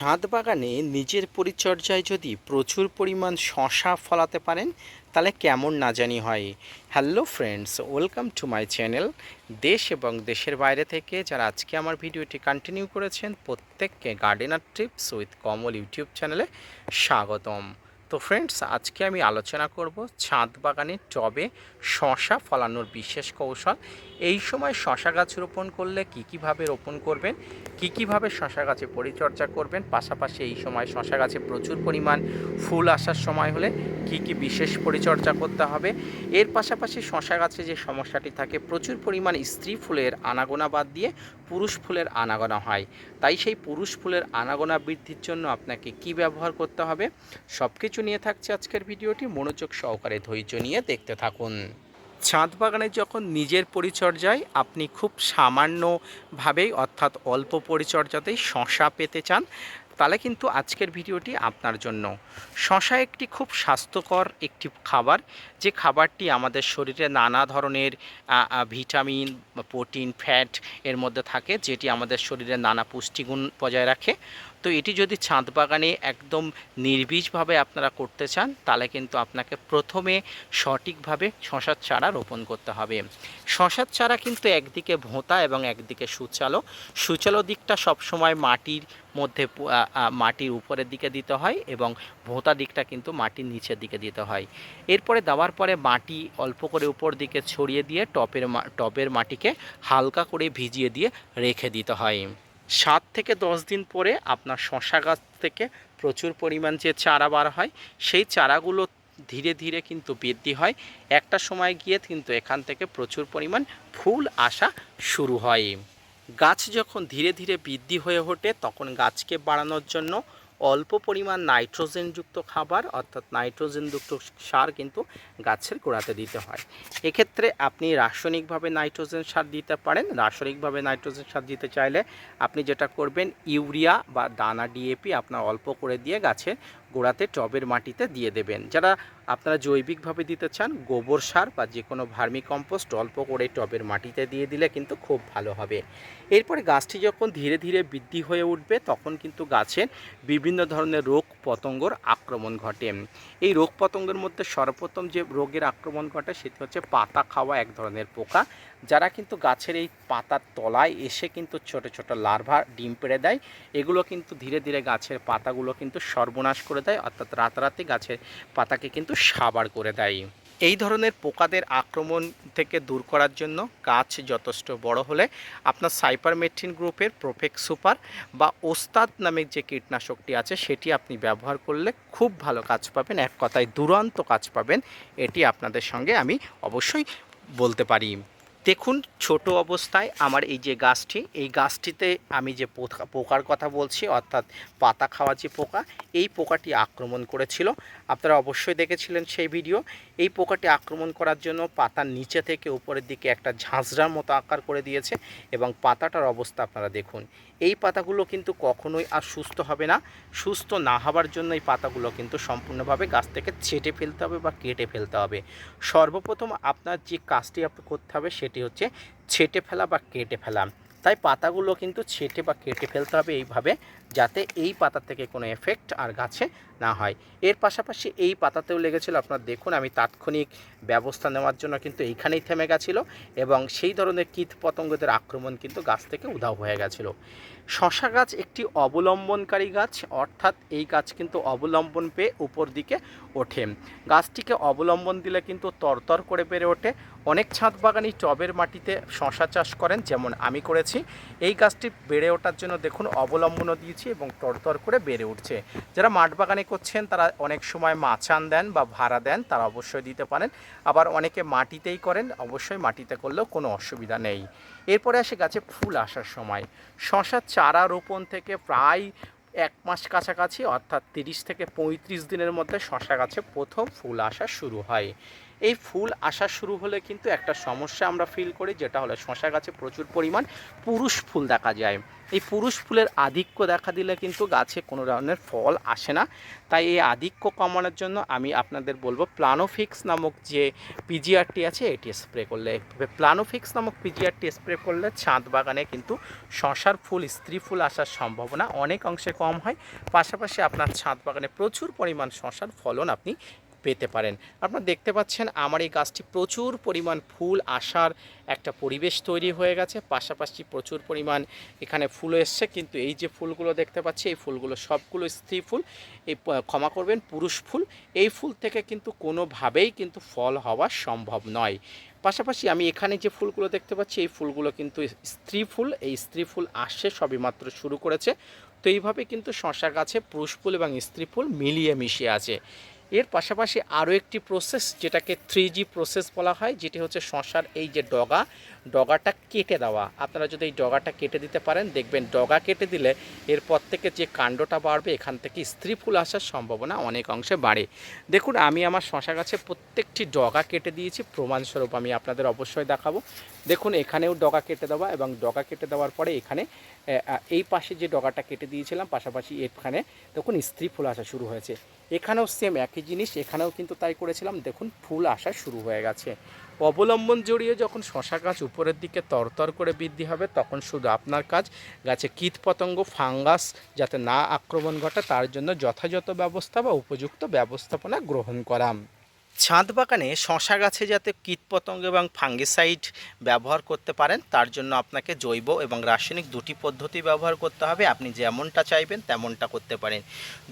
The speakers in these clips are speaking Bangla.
ছাদ বাগানে নিজের পরিচর্যায় যদি প্রচুর পরিমাণ শশা ফলাতে পারেন তাহলে কেমন না জানি হয়। Hello friends, welcome to my channel. দেশ এবং দেশের বাইরে থেকে যারা আজকে আমার ভিডিওটি কন্টিনিউ করেছেন প্রত্যেককে gardener tips with Kamal YouTube চ্যানেলে স্বাগতম। তো ফ্রেন্ডস, আজকে আমি আলোচনা করব ছাদ বাগানে টবে শশা ফলানোর বিশেষ কৌশল। এই সময় শশা গাছ রোপণ করলে কীভাবে রোপণ করবেন, কীভাবে শশা গাছে পরিচর্যা করবেন, পাশাপাশি এই সময় শশা গাছে প্রচুর পরিমাণ ফুল আসার সময় হলে কী বিশেষ পরিচর্যা করতে হবে। এর পাশাপাশি শশা গাছে যে সমস্যাটি থাকে, প্রচুর পরিমাণ স্ত্রী ফুলের আনাগোনা বাদ দিয়ে পুরুষ ফুলের আনাগোনা হয়, তাই সেই পুরুষ ফুলের আনাগোনা বৃদ্ধির জন্য আপনাকে কি ব্যবহার করতে হবে, সব কিছু নিয়ে থাকছে আজকের ভিডিওটি। মনোযোগ সহকারে ধৈর্য নিয়ে দেখতে থাকুন। ছাদ বাগানে যখন নিজের পরিচর্যায় আপনি খুব সামান্যভাবেই অর্থাৎ অল্প পরিচর্যাতেই শশা পেতে চান, তাহলে কিন্তু আজকের ভিডিওটি আপনার জন্য। শশা একটি খুব স্বাস্থ্যকর একটি খাবার, যে খাবারটি আমাদের শরীরে নানা ধরনের ভিটামিন, প্রোটিন, ফ্যাট এর মধ্যে থাকে, যেটি আমাদের শরীরে নানা পুষ্টিগুণ বজায় রাখে। তো এটি যদি ছাদ বাগানে একদম নির্বীজভাবে আপনারা করতে চান, তাহলে কিন্তু আপনাকে প্রথমে সঠিকভাবে শশার চারা রোপণ করতে হবে। শশার চারা কিন্তু একদিকে ভোঁতা এবং একদিকে সুচালো দিকটা সবসময় মাটির মধ্যে মাটির উপরের দিকে দিতে হয় এবং ভোঁতা দিকটা কিন্তু মাটির নিচের দিকে দিতে হয়। এরপরে দেওয়ার পরে মাটি অল্প করে উপর দিকে ছড়িয়ে দিয়ে টবের মাটিকে হালকা করে ভিজিয়ে দিয়ে রেখে দিতে হয়। 7 থেকে 10 দিন পরে আপনার শশা গাছ থেকে প্রচুর পরিমাণ যে চারা বার হয়, সেই চারাগুলো ধীরে ধীরে কিন্তু বৃদ্ধি হয়। একটা সময় গিয়ে কিন্তু এখান থেকে প্রচুর পরিমাণ ফুল আসা শুরু হয়। গাছ যখন ধীরে ধীরে বৃদ্ধি হয়ে ওঠে, তখন গাছকে বাড়ানোর জন্য অল্প পরিমাণ নাইট্রোজেনযুক্ত খাবার অর্থাৎ নাইট্রোজেনযুক্ত সার কিন্তু গাছের গোড়াতে দিতে হয়। এক্ষেত্রে আপনি রাসায়নিকভাবে নাইট্রোজেন সার দিতে পারেন। রাসায়নিকভাবে নাইট্রোজেন সার দিতে চাইলে আপনি যেটা করবেন, ইউরিয়া বা দানা ডিএপি আপনার অল্প করে দিয়ে গাছের গোড়াতে টবের মাটিতে দিয়ে দেবেন। যারা আপনারা জৈবিকভাবে দিতে চান, গোবর সার বা যে কোনো ভার্মি কম্পোস্ট অল্প করে টবের মাটিতে দিয়ে দিলে কিন্তু খুব ভালো হবে। এরপরে গাছটি যখন ধীরে ধীরে বৃদ্ধি হয়ে উঠবে, তখন কিন্তু গাছের বিভিন্ন ধরনের রোগ পতঙ্গর আক্রমণ ঘটে। এই রোগ পতঙ্গের মধ্যে সর্বপ্রথম যে রোগের আক্রমণ ঘটে সেটি হচ্ছে পাতা খাওয়া এক ধরনের পোকা, যারা কিন্তু গাছের এই পাতার তলায় এসে কিন্তু ছোট ছোট লার্ভা ডিম পেড়ে দেয়। এগুলো কিন্তু ধীরে ধীরে গাছের পাতাগুলো কিন্তু সর্বনাশ করে দেয়, অর্থাৎ রাতারাতি গাছের পাতাকে কিন্তু সাবার করে দেয়। এই ধরনের পোকাদের আক্রমণ থেকে দূর করার জন্য গাছ যথেষ্ট বড় হলে আপনার সাইপারমেথ্রিন গ্রুপের প্রোফেক্স সুপার বা ওস্তাদ নামে যে কীটনাশকটি আছে সেটি আপনি ব্যবহার করলে খুব ভালো কাজ পাবেন, এক কথায় দুরন্ত কাজ পাবেন। এটি আপনাদের সঙ্গে আমি অবশ্যই বলতে পারি। দেখুন, ছোট অবস্থায় আমার এই যে গাছটি, এই গাছটিতে আমি যে পোকার কথা বলছি অর্থাৎ পাতা খাওয়া যে পোকা, এই পোকাটি আক্রমণ করেছিল। আপনারা অবশ্যই দেখেছিলেন সেই ভিডিও। এই পোকাটি আক্রমণ করার জন্য পাতার নিচে থেকে উপরের দিকে একটা ঝাঁঝরার মতো আকার করে দিয়েছে এবং পাতাটার অবস্থা আপনারা দেখুন। এই পাতাগুলো কিন্তু কখনোই আর সুস্থ হবে না। সুস্থ না হওয়ার জন্য এই পাতাগুলো কিন্তু সম্পূর্ণভাবে গাছ থেকে ছেঁটে ফেলতে হবে বা কেটে ফেলতে হবে। সর্বপ্রথম আপনার যে কাজটি আপনার করতে হবে সেটি হচ্ছে ছেঁটে ফেলা বা কেটে ফেলা। তাই পাতাগুলো কিন্তু ছেঁটে বা কেটে ফেলতে হবে এইভাবে, যাতে এই পাতা থেকে কোনো এফেক্ট আর গাছে না হয়। এর পাশাপাশি এই পাতাতেও লেগেছিল, আপনারা দেখুন আমি তাৎক্ষণিক ব্যবস্থা নেওয়ার জন্য কিন্তু এইখানেই থেমে গেছিলো এবং সেই ধরনের কীট পতঙ্গদের আক্রমণ কিন্তু গাছ থেকে উধাও হয়ে গেছিলো। শশা গাছ একটি অবলম্বনকারী গাছ, অর্থাৎ এই গাছ কিন্তু অবলম্বন পেয়ে উপর দিকে ওঠে। গাছটিকে অবলম্বন দিলে কিন্তু তরতর করে বেড়ে ওঠে। অনেক ছাদ বাগানি টবের মাটিতে শশা চাষ করেন, যেমন আমি করেছি। এই গাছটি বেড়ে ওঠার জন্য দেখুন অবলম্বনও দিয়েছি এবং তরতর করে বেড়ে উঠছে। যারা মাঠ বাগানে করছেন তারা অনেক সময় মাচান দেন বা ভাড়া দেন, তারা অবশ্যই দিতে পারেন। আবার অনেকে মাটিতেই করেন, অবশ্যই মাটিতে করলেও কোনো অসুবিধা নেই। এরপরে আসে গাছে ফুল আসার সময়। শশার চারা রোপণ থেকে প্রায় 1 মাস কাছাকাছি অর্থাৎ 30 থেকে 35 দিনের মধ্যে শশা গাছে প্রথম ফুল আসা শুরু হয়। এই ফুল আসা শুরু হলে কিন্তু একটা সমস্যা আমরা ফিল করি, যেটা হলো শশা গাছে প্রচুর পরিমাণ পুরুষ ফুল দেখা যায়। এই পুরুষ ফুলের আধিক্য দেখা দিলে কিন্তু গাছে কোনো ধরনের ফল আসে না। তাই এই আধিক্য কমানোর জন্য আমি আপনাদের বলবো প্লানোফিক্স নামক যে পিজিআরটি আছে এটি স্প্রে করলে, প্লানোফিক্স নামক পিজিআরটি স্প্রে করলে ছাদ বাগানে কিন্তু শশার ফুল, স্ত্রী ফুল আসার সম্ভাবনা অনেক অংশে কম হয়। পাশাপাশি আপনার ছাদ বাগানে প্রচুর পরিমাণ শশার ফলন আপনি পেতে পারেন। আপনারা দেখতে পাচ্ছেন আমার এই গাছটি প্রচুর পরিমাণ ফুল আসার একটা পরিবেশ তৈরি হয়ে গেছে, পাশাপাশি প্রচুর পরিমাণ এখানে ফুল এসছে। কিন্তু এই যে ফুলগুলো দেখতে পাচ্ছি এই ফুলগুলো সবগুলো স্ত্রী ফুল, এই ক্ষমা করবেন পুরুষ ফুল। এই ফুল থেকে কিন্তু কোনোভাবেই কিন্তু ফল হওয়া সম্ভব নয়। পাশাপাশি আমি এখানে যে ফুলগুলো দেখতে পাচ্ছি এই ফুলগুলো কিন্তু স্ত্রী ফুল, এই স্ত্রী ফুল আসছে সবেমাত্র শুরু করেছে। তো এইভাবে কিন্তু শশা গাছে পুরুষ ফুল এবং স্ত্রী ফুল মিলিয়ে মিশিয়ে আছে। এর পাশাপাশি আরও একটি প্রসেস যেটাকে 3G প্রসেস বলা হয়, যেটি হচ্ছে শশার এই যে ডগাটা কেটে দেওয়া। আপনারা যদি এই ডগাটা কেটে দিতে পারেন দেখবেন ডগা কেটে দিলে এরপর থেকে যে কাণ্ডটা বাড়বে এখান থেকে স্ত্রী ফুল আসার সম্ভাবনা অনেক অংশে বাড়ে। দেখুন আমি আমার শশা গাছে প্রত্যেকটি ডগা কেটে দিয়েছি, প্রমাণস্বরূপ আমি আপনাদের অবশ্যই দেখাবো। দেখুন এখানেও ডগা কেটে দেওয়া, এবং ডগা কেটে দেওয়ার পরে এখানে এই পাশে যে ডগাটা কেটে দিয়েছিলাম পাশাপাশি এখানে দেখুন স্ত্রী ফুল আসা শুরু হয়েছে। এখানেও সেম একই জিনিস, এখানেও কিন্তু তাই করেছিলাম। দেখুন ফুল আসা শুরু হয়ে গেছে। অবলম্বন জড়িয়ে যখন শশা গাছ উপরের দিকে তরতর করে বৃদ্ধি হবে তখন শুধু আপনার কাজ গাছে কীটপতঙ্গ, ফাঙ্গাস যাতে না আক্রমণ ঘটে তার জন্য যথাযথ ব্যবস্থা বা উপযুক্ত ব্যবস্থাপনা গ্রহণ করা। ছাদ বাগানে শশা গাছে যাতে কীটপতঙ্গ এবং ফাঙ্গিসাইড ব্যবহার করতে পারেন তার জন্য আপনাকে জৈব এবং রাসায়নিক দুটি পদ্ধতি ব্যবহার করতে হবে। আপনি যেমনটা চাইবেন তেমনটা করতে পারেন।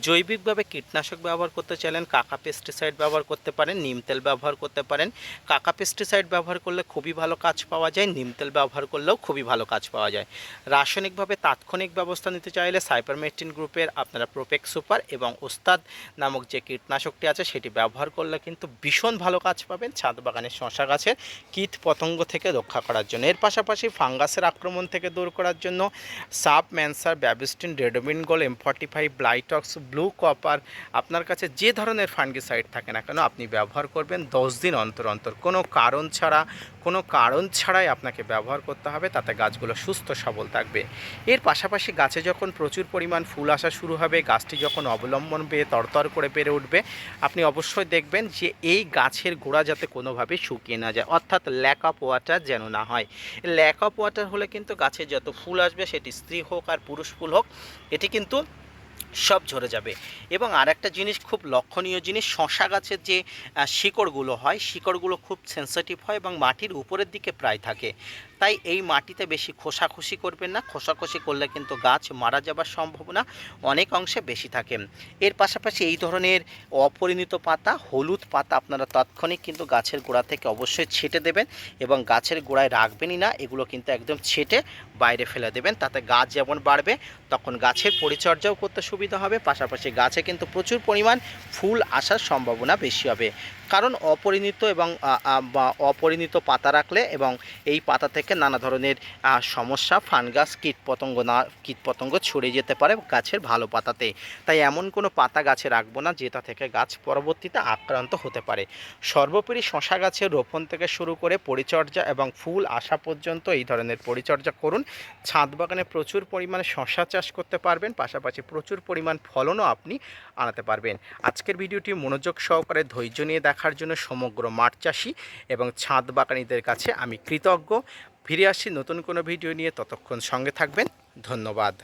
জৈবিকভাবে কীটনাশক ব্যবহার করতে চাইলেন কাকা পেস্টিসাইড ব্যবহার করতে পারেন, নিম তেল ব্যবহার করতে পারেন। কাকা পেস্টিসাইড ব্যবহার করলে খুবই ভালো কাজ পাওয়া যায়, নিম তেল ব্যবহার করলেও খুবই ভালো কাজ পাওয়া যায়। রাসায়নিকভাবে তাৎক্ষণিক ব্যবস্থা নিতে চাইলে সাইপারমেথ্রিন গ্রুপের আপনারা প্রোপেক্স সুপার এবং ওস্তাদ নামক যে কীটনাশকটি আছে সেটি ব্যবহার করলে কিন্তু ভীষণ ভালো কাজ পাবেন ছাদ বাগানের শশা গাছের কীট পতঙ্গ থেকে রক্ষা করার জন্য। এর পাশাপাশি ফাঙ্গাসের আক্রমণ থেকে দূর করার জন্য সাব ম্যানসার, Bavistin, Ridomil Gold, M45, Blitox, blue copper আপনার কাছে যে ধরনের ফাঙ্গিসাইড থাকে না কেন আপনি ব্যবহার করবেন 10 দিন অন্তর অন্তর, কোনো কারণ ছাড়াই আপনাকে ব্যবহার করতে হবে, তাতে গাছগুলো সুস্থ সবল থাকবে। এর পাশাপাশি গাছে যখন প্রচুর পরিমাণ ফুল আসা শুরু হবে, গাছটি যখন অবলম্বন পেয়ে তরতর করে বেড়ে উঠবে, আপনি অবশ্যই দেখবেন যে এই গাছের গোড়া যাতে কোনোভাবে শুকিয়ে না যায়, অর্থাৎ ল্যাক অফ ওয়াটার যেন না হয়। ল্যাক অফ ওয়াটার হলে কিন্তু গাছে যত ফুল আসবে সেটি স্ত্রী হোক আর পুরুষ ফুল হোক এটি কিন্তু সব ঝরে যাবে। এবং আর একটা জিনিস খুব লক্ষণীয় জিনিস, শশা গাছের যে শিকড়গুলো হয় শিকড়গুলো খুব সেন্সিটিভ হয় এবং মাটির উপরের দিকে প্রায় থাকে। তাই এই মাটিতে বেশি খোসাখুশি করবেন না, খোসাখুশি করলে কিন্তু গাছ মারা যাবার সম্ভাবনা অনেক অংশে বেশি থাকে। এর পাশাপাশি এই ধরনের অপরিণত পাতা, হলুদ পাতা আপনারা তাৎক্ষণিক কিন্তু গাছের গোড়া থেকে অবশ্যই ছেটে দেবেন এবং গাছের গোড়ায় রাখবেনই না, এগুলো কিন্তু একদম ছেটে বাইরে ফেলে দেবেন। তাতে গাছ যেমন বাড়বে তখন গাছের পরিচর্যাও করতে সুবিধা হবে, পাশাপাশি গাছে কিন্তু প্রচুর পরিমাণ ফুল আসার সম্ভাবনা বেশি হবে। কারণ অপরিণত পাতা রাখলে এবং এই পাতা থেকে নানা ধরনের সমস্যা, ফানগাস, কীটপতঙ্গ ছড়িয়ে যেতে পারে গাছের ভালো পাতাতে। তাই এমন কোনো পাতা গাছে রাখবো না যেটা থেকে গাছ পরবর্তীতে আক্রান্ত হতে পারে। সর্বোপরি শশা গাছের রোপণ থেকে শুরু করে পরিচর্যা এবং ফুল আসা পর্যন্ত এই ধরনের পরিচর্যা করুন। ছাদ বাগানে প্রচুর পরিমাণে শশা চাষ করতে পারবেন, পাশাপাশি প্রচুর পরিমাণ ফলনও আপনি আনাতে পারবেন। আজকের ভিডিওটি মনোযোগ সহকারে ধৈর্য নিয়ে দেখার জন্য সমগ্র মাঠ চাষি এবং ছাদ বাগানীদের কাছে আমি কৃতজ্ঞ। ফিরে আসছি নতুন কোনো ভিডিও নিয়ে, ততক্ষণ সঙ্গে থাকবেন। ধন্যবাদ।